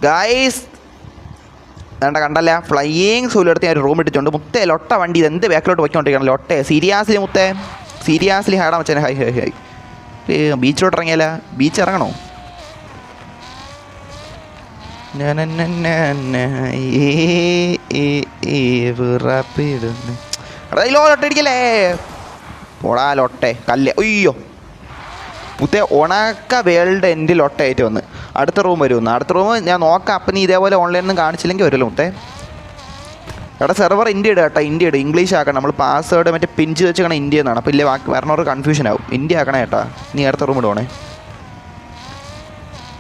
Guys വേണ്ട കണ്ടല്ല flying സൂലെടുത്ത് ഞാൻ ഒരു റൂം ഇട്ടിട്ടുണ്ട്. മുത്തേ ലൊട്ട വണ്ടി ഇത് എന്ത് ബാക്കിലോട്ട് പോയിക്കൊണ്ടിരിക്കണം. ലൊട്ടേ സീരിയസ്ലി മുത്തേ സീരിയസ്ലി ഹാടാ വെച്ചാൽ ഹൈ ഹൈ ഹൈ ബീച്ചിലോട്ട് ഇറങ്ങിയാല. ബീച്ച് ഇറങ്ങണോ? ലൊട്ടടിക്കല്ലേ പോടാ ലൊട്ടെ കല്ലേ. അയ്യോ മുത്തേ ഉണക്ക വേൾഡ് എൻ്റെ ലൊട്ടയായിട്ട് വന്ന് അടുത്ത റൂം വരുമെന്ന്. അടുത്ത റൂം ഞാൻ നോക്കാം. അപ്പം നീ ഇതേപോലെ ഓൺലൈനിൽ നിന്ന് കാണിച്ചില്ലെങ്കിൽ വരുമല്ലോ മുത്തേ. എടാ സെർവർ ഇന്ത്യ ഇടുക കേട്ടോ, ഇന്ത്യ ഇടും. ഇംഗ്ലീഷ് ആക്കണം. നമ്മൾ പാസ്വേഡ് മറ്റേ പിഞ്ച് വെച്ചാണ് ഇന്ത്യ എന്നാണ്. അപ്പോൾ ഇല്ലേ വരണവർക്ക് കൺഫ്യൂഷൻ ആവും. ഇന്ത്യ ആക്കണേ കേട്ടാ. നീ അടുത്ത റൂം ഇടുവാണേ.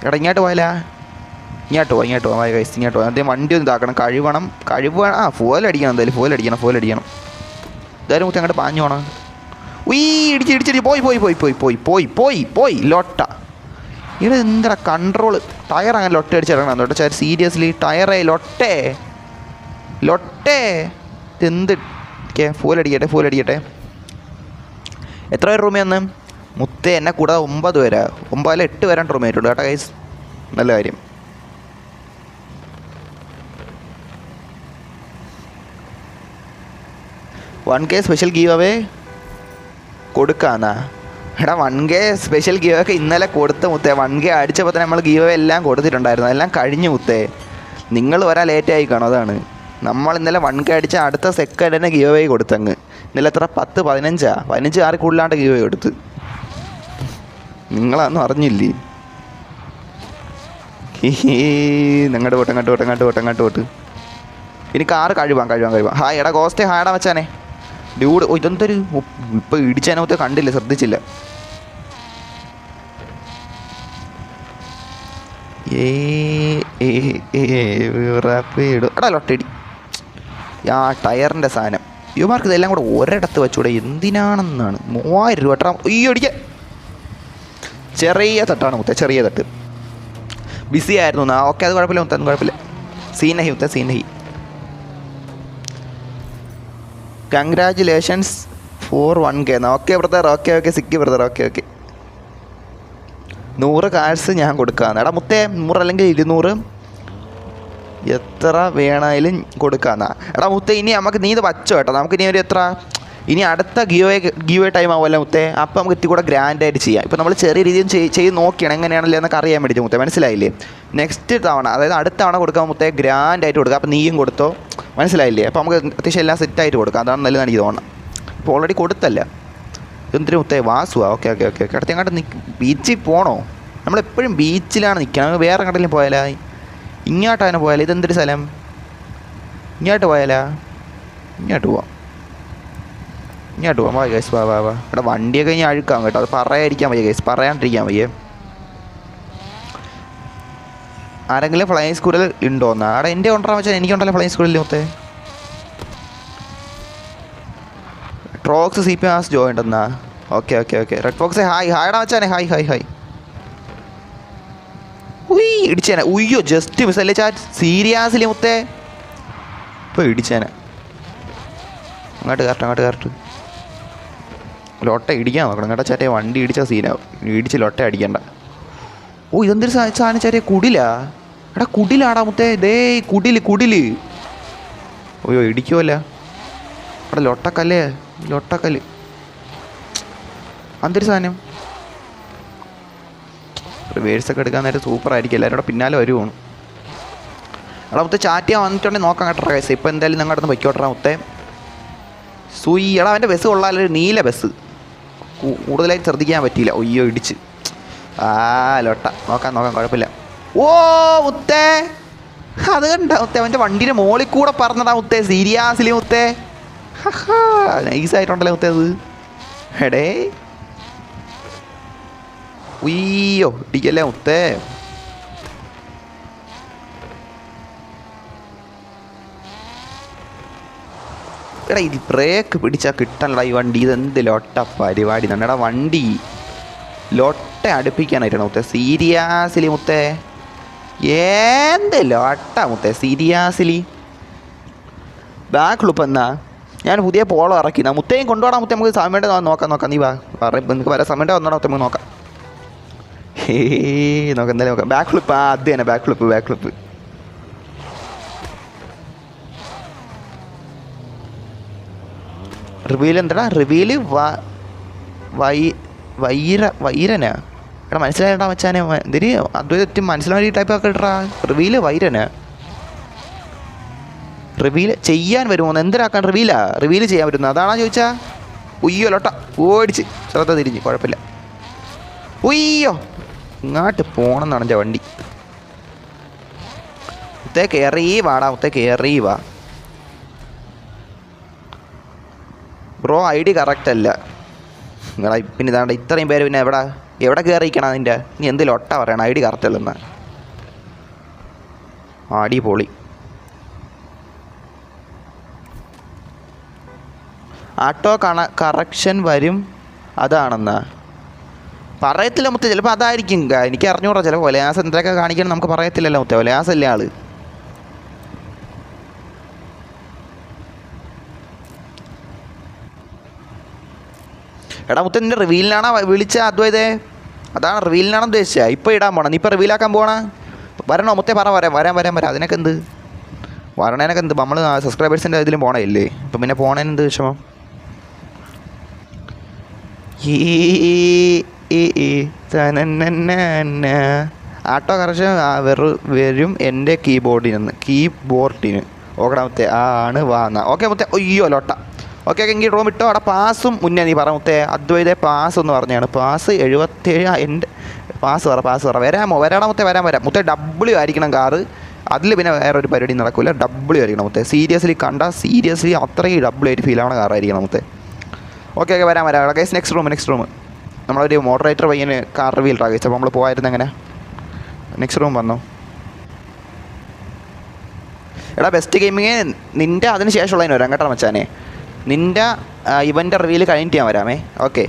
എടാ ഇങ്ങോട്ട് പോയാലാ? ഇങ്ങോട്ട് പോവാം ഗൈസ് ഇങ്ങോട്ട് പോകാം. ആദ്യം വണ്ടി ഒന്ന് ഇതാക്കണം, കഴുകണം. ഫോലടിക്കണം. എന്തായാലും ഫോലടിക്കണം. എന്തായാലും മുത്തേ അങ്ങോട്ട് പാഞ്ഞു പോകണം. ഇടിച്ച് പോയി ലൊട്ട. ഇവിടെ എന്താ കൺട്രോൾ ടയർ അങ്ങനെ ലൊട്ട അടിച്ചിറങ്ങണം കേട്ടോ ചാർ. സീരിയസ്ലി ടയറേ ലൊട്ടേ എന്ത് ഫോൽ അടിക്കട്ടെ. എത്ര പേര് റൂമിൽ വന്ന് മുത്തേ എന്നെ കൂടാതെ 9 പേരാ. 9 അല്ല 8 പേരാണ് റൂം ആയിട്ടുണ്ട് കേട്ടോ ഗൈസ്. നല്ല കാര്യം. $1K special give away കൊടുക്കാന്നാ? എടാ 1K സ്പെഷ്യൽ ഗീവ് ഒക്കെ ഇന്നലെ കൊടുത്ത മുത്തേ. 1K അടിച്ചപ്പോൾ തന്നെ നമ്മൾ ഗീവ് എല്ലാം കൊടുത്തിട്ടുണ്ടായിരുന്നു. എല്ലാം കഴിഞ്ഞു മുത്തേ. നിങ്ങൾ വരാൻ ലേറ്റായി കാണും. അതാണ് നമ്മൾ ഇന്നലെ 1K അടിച്ച അടുത്ത സെക്കൻഡിന് ഗീവ് അവേ കൊടുത്തങ്ങ്. ഇന്നലെ എത്ര 10-15 ആറ് കൂടുതലാണ്ട് ഗീവ് അവേ കൊടുത്ത്. നിങ്ങളതൊന്നും അറിഞ്ഞില്ലേ? അങ്ങോട്ട് പോട്ട്. ഇനി കാറ് കഴുവാം. ഹായ് എടാ ഗോസ്റ്റേ ഹായടാ വെച്ചാനെ ഡ്യൂഡ്. ഇതെന്തൊരു ഇപ്പോൾ ഇടിച്ചാനകത്ത് കണ്ടില്ല, ശ്രദ്ധിച്ചില്ല. എടാ ലൊട്ടടി ആ ടയറിൻ്റെ സാധനം. യുവമാർക്ക് ഇതെല്ലാം കൂടെ ഒരിടത്ത് വെച്ചൂടെ എന്തിനാണെന്നാണ്. 3000 രൂപ കേട്ടോ. അയ്യോ അടിക്കാൻ. ചെറിയ തട്ടാണ് മുത്തേ, ചെറിയ തട്ട്. ബിസി ആയിരുന്നു. ഓക്കെ അത് കുഴപ്പമില്ല മുത്തേ, കുഴപ്പമില്ല. സീനഹി. Congratulations for 1K. Okay brother, okay സിക്കി ബ്രദർ, ഓക്കെ 100 കാഴ്സ് ഞാൻ കൊടുക്കാമെന്ന്. എടാ മുത്തേ 100 അല്ലെങ്കിൽ 200 എത്ര വേണേലും കൊടുക്കാമെന്നാ. എടാ മുത്തേ ഇനി നമുക്ക് നീ ഇത് വച്ചോ കേട്ടോ. നമുക്ക് ഇനി ഒരു ഇനി അടുത്ത ഗീവ് ടൈം ആവുമല്ലോ മുത്തേ. അപ്പോൾ നമുക്ക് ഇത്തിരി കൂടെ ഗ്രാൻഡായിട്ട് ചെയ്യാം. ഇപ്പോൾ നമ്മൾ ചെറിയ രീതിയിൽ ചെയ്ത് നോക്കിയാണ് എങ്ങനെയാണല്ലോ എന്നൊക്കെ അറിയാൻ വേണ്ടി മുത്തേ. മനസ്സിലായില്ലേ? നെക്സ്റ്റ് തവണ അതായത് അടുത്ത തവണ കൊടുക്കാൻ മുത്തേ ഗ്രാൻഡായിട്ട് കൊടുക്കുക. അപ്പോൾ നീയും കൊടുത്തോ, മനസ്സിലായില്ലേ? അപ്പോൾ നമുക്ക് അത്യാവശ്യം എല്ലാം സെറ്റായിട്ട് കൊടുക്കാം. അതാണ് നല്ലതാണ് എനിക്ക് തോന്നണം. ഇപ്പോൾ ഓൾറെഡി കൊടുത്തല്ല. എന്തിനു മുത്തേ വാസുവാ. ഓക്കെ അടുത്ത അങ്ങോട്ട് ബീച്ചിൽ പോകണോ? നമ്മളെപ്പോഴും ബീച്ചിലാണ് നിൽക്കണം. വേറെ കടലിൽ പോയാലാ? ഇങ്ങോട്ടങ്ങനെ പോയാലോ? ഇതെന്തൊരു സ്ഥലം? ഇങ്ങോട്ട് പോയാലാ? ഇങ്ങോട്ട് പോവാം വാ ഗൈസ് വാ. എടാ വണ്ടിയൊക്കെ ഇനി അഴുക്കാം കേട്ടോ. അത് പറയാതിരിക്കാൻ വയ്യ ഗൈസ്, പറയാണ്ടിരിക്കാൻ വയ്യേ. ആരെങ്കിലും ഫ്ലൈയിങ് സ്കൂളിൽ ഉണ്ടോന്നാ? അവിടെ എൻ്റെ കൊണ്ടുവരാൻ വെച്ചാൽ എനിക്കുണ്ടല്ലോ ഫ്ലൈയിങ് സ്കൂളിൽ മൊത്തേ. ട്രോക്സ് CP ആസ് ജോയിൻ്റ് എന്നാ? ഓക്കെ റെഡ് ഫോക്സ് ഹായ്ടാ വെച്ചാനെ. ഹായ് ഇടിച്ചേനെ. ഉയ്യോ ജസ്റ്റ് മിസ്സല്ലേ ചാറ്റ്. സീരിയസ്ലി മുത്തേ ഇപ്പോൾ ഇടിച്ചേനെ. അങ്ങോട്ട് കറക്റ്റ് ലൊട്ട ഇടിക്കാൻ നോക്കണം കേട്ടോ ചാറ്റേ. വണ്ടി ഇടിച്ച സീനാവും. ഇടിച്ച് ലൊട്ട അടിക്കണ്ട. ഇതെന്തൊരു സാധനം ചാറ്റേ? കുടിലാ? എടാ കുടിലാടാ മുത്തേ. കുടില്. അയ്യോ ഇടിക്കുമല്ല. എടാ ലൊട്ടക്കല്ല്. എന്തൊരു സാധനം? റിവേഴ്സൊക്കെ എടുക്കാൻ നേരം സൂപ്പറായിരിക്കും. എല്ലാവരും കൂടെ പിന്നാലെ വരുവാണ്. എടാ മുത്തേ ചാറ്റ് ചെയ്യാൻ വന്നിട്ടുണ്ടെങ്കിൽ നോക്കാം കേട്ടോ കേസ്. ഇപ്പോൾ എന്തായാലും നിങ്ങളുടെ അടുത്ത് വയ്ക്കോട്ടാ മുത്തേ. എടാ അവൻ്റെ ബസ് കൊള്ളാലൊരു നീല ബസ്. കൂടുതലായിട്ട് ശ്രദ്ധിക്കാൻ പറ്റിയില്ല. അയ്യോ ഇടിച്ച്. ലൊട്ട നോക്കാം കുഴപ്പമില്ല. മുത്തേ അത് കണ്ട മുത്തേ അവൻ്റെ വണ്ടീൻ്റെ മോളിൽ കൂടെ പറഞ്ഞതാ മുത്തേ. സീരിയസ്ലി മുത്തേ നൈസായിട്ടുണ്ടല്ലേ മുത്തേ അത്. എടേ ഉയ്യോ ഇടിക്കല്ലേ മുത്തേ. എടാ ഇത് ബ്രേക്ക് പിടിച്ചാൽ കിട്ടണടാ ഈ വണ്ടി. ഇതെന്ത് ലൊട്ട പരിപാടി തന്നെ. എടാ വണ്ടി ലൊട്ട അടുപ്പിക്കാനായിട്ടാണ് മുത്തേ. സീരിയസ്ലി മുത്തേ എന്ത് ലൊട്ട മുത്തേ. സീരിയസ്ലി ബാക്ക് ലുപ്പ് എന്നാ? ഞാൻ പുതിയ പോളോ ഇറക്കി. മുത്തേയും കൊണ്ടുപോകണം മുത്തേ. നമുക്ക് സമയത്ത് നോക്കാം. നീ നിങ്ങൾക്ക് വരാൻ സമയത്ത് വന്നോടാ മുത്തേ. നമുക്ക് നോക്കാം. നോക്കാം എന്തായാലും നോക്കാം. ബാക്ക് ഫ്ലിപ്പ് അത് തന്നെ ബാക്ക് ഫ്ലിപ്പ്. റിവീൽ എന്താടാ റിവീല് വൈരനാ എടാ മനസ്സിലായിട്ടാ മച്ചാനെ എന്തിന് അദ്വൈതം മനസ്സിലായ ടൈപ്പൊക്കെ ഇട്ടാ റിവീല് വൈരനാ റിവീൽ ചെയ്യാൻ വരുമോ എന്തിനാക്കാൻ റിവീൽ ചെയ്യാൻ പറ്റുന്നത് അതാണോ ചോദിച്ചാ ഉയ്യോ ലോട്ട ഓടിച്ച് ശ്രദ്ധ തിരിഞ്ഞ് കുഴപ്പമില്ല ഉയ്യോ ഇങ്ങോട്ട് പോകണമെന്നാണ് എൻ്റെ വണ്ടി മുത്തേ കയറി വാടാ മുത്തേ കയറി വാ ബ്രോ ID കറക്റ്റ് അല്ല നിങ്ങളാ പിന്നെ ഇതാണ്ട് ഇത്രയും പേര് പിന്നെ എവിടെ കയറിയിരിക്കണം അതിൻ്റെ നീ എന്ത് ലൊട്ട പറയണം ID കറക്റ്റ് അല്ലെന്നാ അടിപൊളി ആട്ടോ കറക്ഷൻ വരും അതാണെന്നാ പറയത്തില്ല മുത്തേ ചിലപ്പോൾ അതായിരിക്കും എനിക്ക് അറിഞ്ഞൂടാ ചിലപ്പോൾ വലയാസം എന്തൊക്കെ കാണിക്കണം നമുക്ക് പറയത്തില്ലല്ലോ മുത്തേ വലയാസല്ലേ ആള് എടാ മുത്തേ നിൻ്റെ റിവീലിനാണോ വിളിച്ച അദ്വൈതേ അതാണ് റിവീലിനാണോ ഉദ്ദേശിച്ചത് ഇപ്പോൾ ഇടാൻ പോണം നീ ഇപ്പോൾ റിവീലാക്കാൻ പോകണ വരണോ മുത്തേ വരാം അതിനൊക്കെ എന്ത് വരണേനൊക്കെ എന്ത് നമ്മൾ സബ്സ്ക്രൈബേഴ്സിൻ്റെ ഇതിലും പോണേയില്ലേ അപ്പം പിന്നെ പോണേന് എന്ത് വിഷമം ആട്ടോ കറക്ഷൻ വരും എൻ്റെ കീബോർഡിന് ഓക്കടാ മുത്തേ ആണ് വാന്ന ഓക്കെ മുത്തേ അയ്യോ ലോട്ട ഓക്കെ എങ്കിൽ റൂം ഇട്ടോ അവിടെ പാസും മുന്നേ നീ പറ മുത്തേ അദ്വൈതേ പാസ് എന്ന് പറഞ്ഞാണ് പാസ് 77 എൻ്റെ പാസ് പറ വരാടാ മുത്തേ വരാം മുത്തേ W ആയിരിക്കണം കാറ് അതിൽ പിന്നെ വേറെ ഒരു പരിപാടി നടക്കില്ല W ആയിരിക്കണം മുത്തേ സീരിയസ്ലി അത്രയും W ആയിട്ട് ഫീൽ ആവണ കാറായിരിക്കണം മുത്തേ ഓക്കെ വരാം ഗൈസ് നെക്സ്റ്റ് റൂം നമ്മളൊരു മോഡറേറ്റർ പയ്യന് കാർ റിവീൽ ഗൈസ് അപ്പോൾ നമ്മൾ പോയായിരുന്നു എങ്ങനെ നെക്സ്റ്റ് റൂം വന്നോ എടാ ബെസ്റ്റ് ഗെയിമിങ് നിൻ്റെ അതിന് ശേഷമുള്ളതിന് വരാം കേട്ടോ മച്ചാനെ നിൻ്റെ ഇവൻ്റെ റിവീൽ കഴിഞ്ഞിട്ട് ഞാൻ വരാമേ ഓക്കെ